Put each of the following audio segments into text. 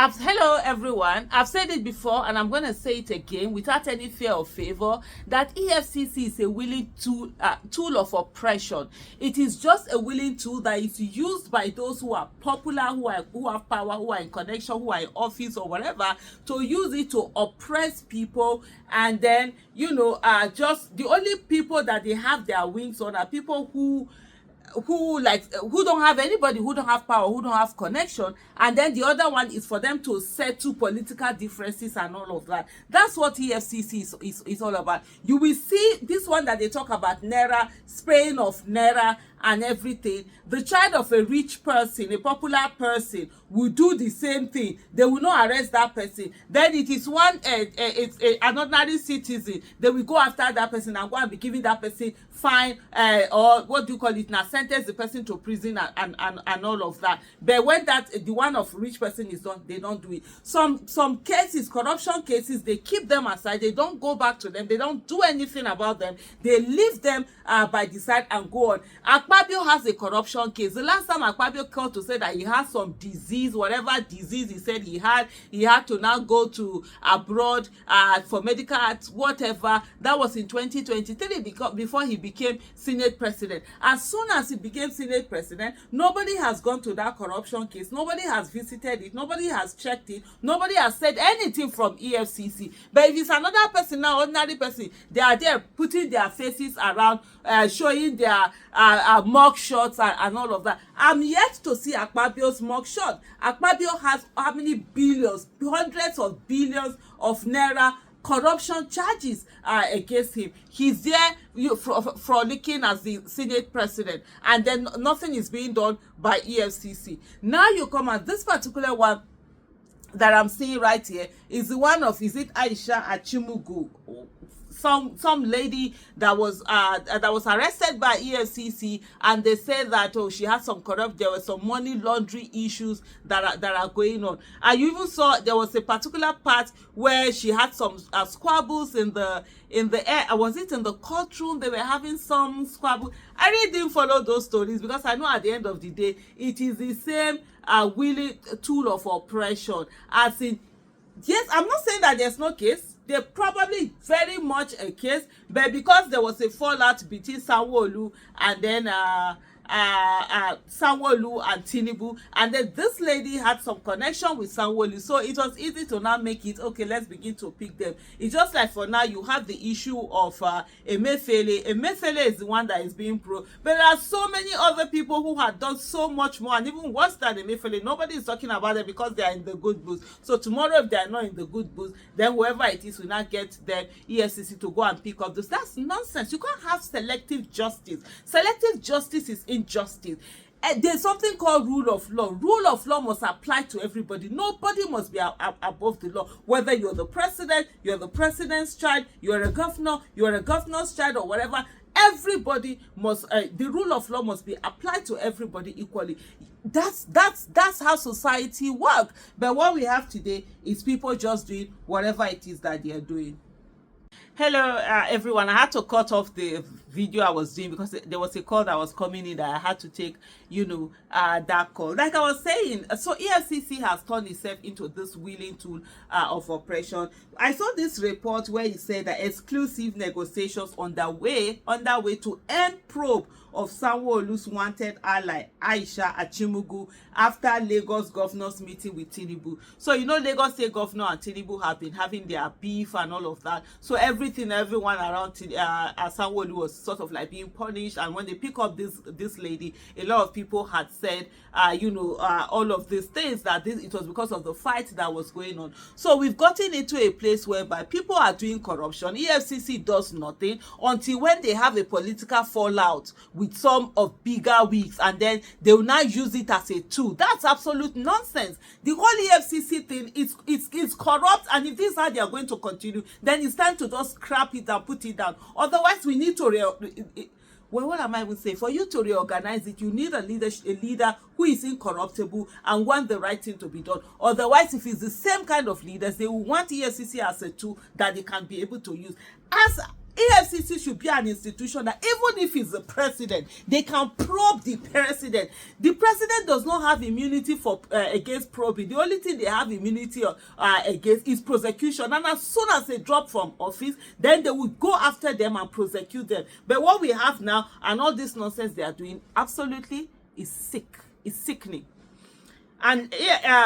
Hello everyone. I've said it before and I'm going to say it again without any fear or favor that EFCC is a willing tool of oppression. It is just a willing tool that is used by those who are popular, who have power, who are in connection, who are in office or whatever, to use it to oppress people. And then, just the only people that they have their wings on are people who don't have anybody, who don't have power, who don't have connection. And then the other one is for them to settle political differences and all of that. That's what EFCC is all about. You will see this one that they talk about, Naira, spraying of Naira and everything. The child of a rich person, a popular person, will do the same thing. They will not arrest that person. Then it is an ordinary citizen. They will go after that person and go and be giving that person fine, or what do you call it now, sentence the person to prison and all of that. But when the one of rich person is done, they don't do it. Some cases, corruption cases, they keep them aside. They don't go back to them. They don't do anything about them. They leave them by the side and go on. Akpabio has a corruption case. The last time Akpabio called to say that he has some disease, whatever disease he said he had to now go to abroad for medical arts, whatever. That was in 2023 before he became Senate president. As soon as he became Senate president, nobody has gone to that corruption case. Nobody has visited it. Nobody has checked it. Nobody has said anything from EFCC. But if it's another person now, ordinary person, they are there putting their faces around, showing their mug shots and all of that. I'm yet to see Akpabio's mug shot. Akpabio has how many billions, hundreds of billions of Naira corruption charges against him. He's there frolicking as the Senate president, and then nothing is being done by EFCC. Now you come at this particular one that I'm seeing right here is the one of, is it Aisha Achimugu? Some lady that was arrested by EFCC, and they said that she had there were some money laundering issues that are going on. And you even saw there was a particular part where she had some squabbles in the air. Was it in the courtroom? They were having some squabble. I really didn't follow those stories because I know at the end of the day it is the same willing tool of oppression. As in, yes, I'm not saying that there's no case. There probably very much a case, but because there was a fallout between Sanwo-Olu and then Sanwo-Olu and Tinubu, and then this lady had some connection with Sanwo-Olu, so it was easy to now make it okay. Let's begin to pick them. It's just like for now you have the issue of Emefiele. Emefiele is the one that is being pro, but there are so many other people who had done so much more and even worse than Emefiele. Nobody is talking about them because they are in the good books. So tomorrow, if they are not in the good books, then whoever it is will not get them EFCC to go and pick up this. That's nonsense. You can't have selective justice. Selective justice is injustice. There's something called rule of law. Rule of law must apply to everybody. Nobody must be above the law. Whether you're the president, you're the president's child, you're a governor, you're a governor's child, or whatever. Everybody must. The rule of law must be applied to everybody equally. That's how society works. But what we have today is people just doing whatever it is that they are doing. Hello everyone. I had to cut off the video I was doing because there was a call that was coming in that I had to take, that call. Like I was saying, so EFCC has turned itself into this willing tool of oppression. I saw this report where it said that exclusive negotiations underway to end probe of Sanwo-Olu's wanted ally Aisha Achimugu after Lagos governor's meeting with Tinubu. So Lagos State governor and Tinubu have been having their beef and all of that. So everyone around Sanwo-Olu was sort of like being punished. And when they pick up this lady, a lot of people had said, all of these things, that it was because of the fight that was going on. So we've gotten into a place whereby people are doing corruption. EFCC does nothing until when they have a political fallout with some of bigger wigs, and then they will now use it as a tool. That's absolute nonsense. The whole EFCC thing is corrupt, and if this is how they are going to continue, then it's time to just scrap it and put it down. Otherwise, we need to what am I even saying? For you to reorganize it, you need a leader who is incorruptible and want the right thing to be done. Otherwise, if it's the same kind of leaders, they will want EFCC as a tool that they can be able to use. As EFCC should be an institution that even if he's the president, they can probe the president. The president does not have immunity for against probing. The only thing they have immunity against is prosecution. And as soon as they drop from office, then they will go after them and prosecute them. But what we have now and all this nonsense they are doing absolutely is sick. It's sickening. And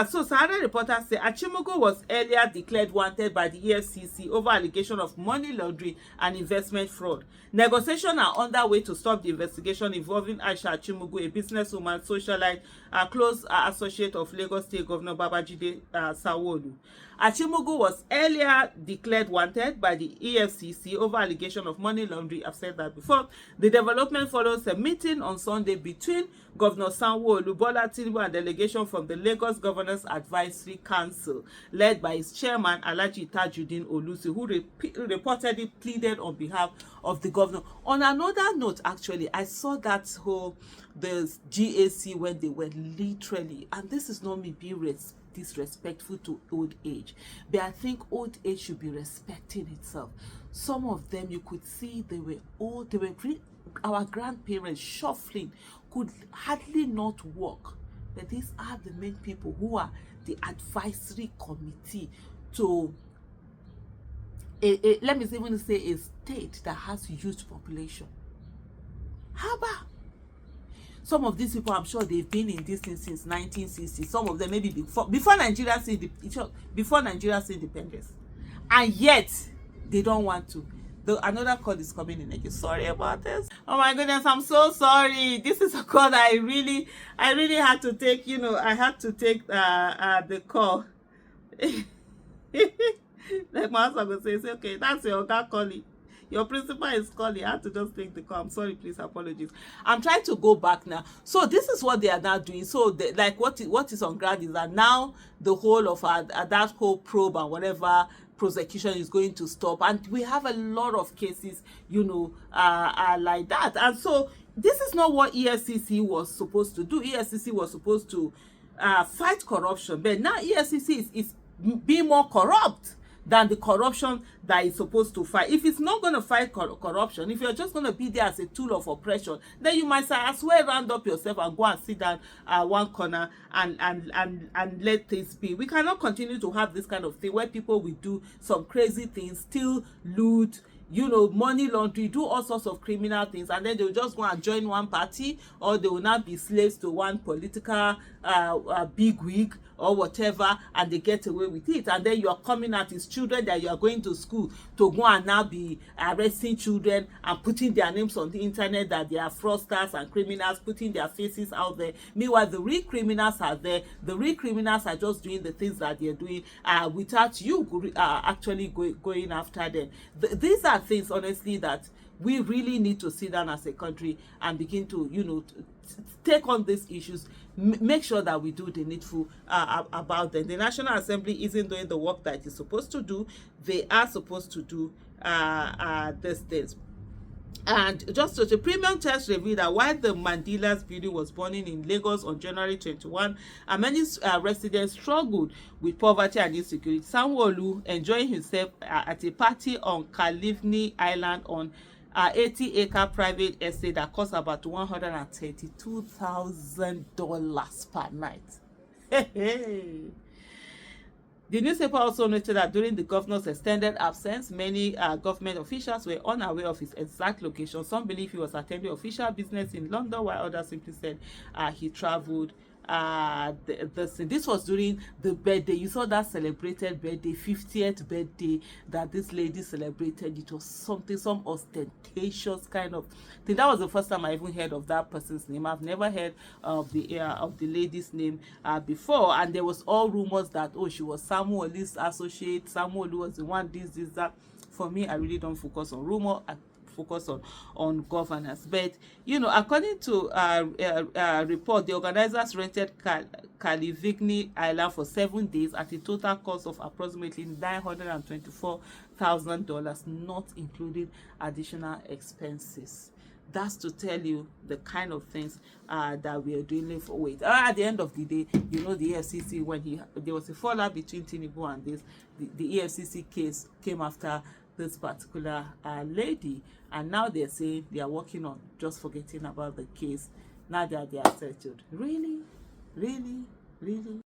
so Sahara reporters say Achimugu was earlier declared wanted by the EFCC over allegation of money laundering and investment fraud. Negotiations are underway to stop the investigation involving Aisha Achimugu, a businesswoman, socialite, a close associate of Lagos State Governor Babajide Sanwo-Olu. Achimugu was earlier declared wanted by the EFCC over allegation of money laundering. I've said that before. The development follows a meeting on Sunday between Governor Sanwo-Olu, Bola Tinubu, and delegation from the Lagos Governors Advisory Council, led by its chairman, Alhaji Tajuddin Olusi, who reportedly pleaded on behalf of the governor. On another note, actually, I saw that whole the GAC when they were literally, and this is not me being disrespectful to old age, but I think old age should be respecting itself. Some of them you could see they were old, they were our grandparents shuffling, could hardly not walk. But these are the main people who are the advisory committee to let me even say a state that has huge population. How about some of these people? I'm sure they've been in this thing since 1960. Some of them maybe before Nigeria's independence, and yet they don't want to. Another call is coming in again. Sorry about this. Oh my goodness, I'm so sorry. This is a call that I really had to take. You know, I had to take the call. Like my husband would say, okay, that's your guy calling. Your principal is calling. I had to just take the call. I'm sorry, please, apologies. I'm trying to go back now. So this is what they are now doing. So like what is on ground is that now the whole of that whole probe and whatever prosecution is going to stop, and we have a lot of cases, you know, like that. And so this is not what EFCC was supposed to do. EFCC was supposed to fight corruption, but now EFCC is being more corrupt than the corruption that is supposed to fight. If it's not going to fight corruption, if you're just going to be there as a tool of oppression, then you might as well round up yourself and go and sit down one corner and let things be. We cannot continue to have this kind of thing where people will do some crazy things, steal, loot, you know, money laundering, do all sorts of criminal things, and then they'll just go and join one party, or they will not be slaves to one political bigwig or whatever, and they get away with it. And then you are coming at his children that you are going to school to go and now be arresting children and putting their names on the internet that they are fraudsters and criminals, putting their faces out there. Meanwhile, the real criminals are there. The real criminals are just doing the things that they're doing without you actually going after them. These are things, honestly, that we really need to sit down as a country and begin to, you know, take on these issues, make sure that we do the needful about them. The National Assembly isn't doing the work that it's supposed to do. They are supposed to do these things. And just so the premium test revealed that while the Mandela's building was burning in Lagos on January 21, and many residents struggled with poverty and insecurity, Sanwo-Olu enjoying himself at a party on Kalivni Island on 80-acre private estate that cost about $132,000 per night. The newspaper also noted that during the governor's extended absence, many government officials were unaware of his exact location. Some believe he was attending official business in London, while others simply said he traveled. This was during the birthday. You saw that celebrated birthday, 50th birthday that this lady celebrated. It was something, some ostentatious kind of thing. That was the first time I even heard of that person's name. I've never heard of the lady's name before, and there was all rumors that, oh, she was Sanwo-Olu's associate. Sanwo-Olu was the one, this, that. For me, I really don't focus on rumor. I focus on governance. But you know, according to a report, the organizers rented Kalivni Island for 7 days at a total cost of approximately $924,000, not including additional expenses. That's to tell you the kind of things that we are dealing with. At the end of the day, you know, the EFCC, when there was a fallout between Tinubu and this, the EFCC case came after this particular lady, and now they're saying they are working on just forgetting about the case now that they are settled. Really, really, really.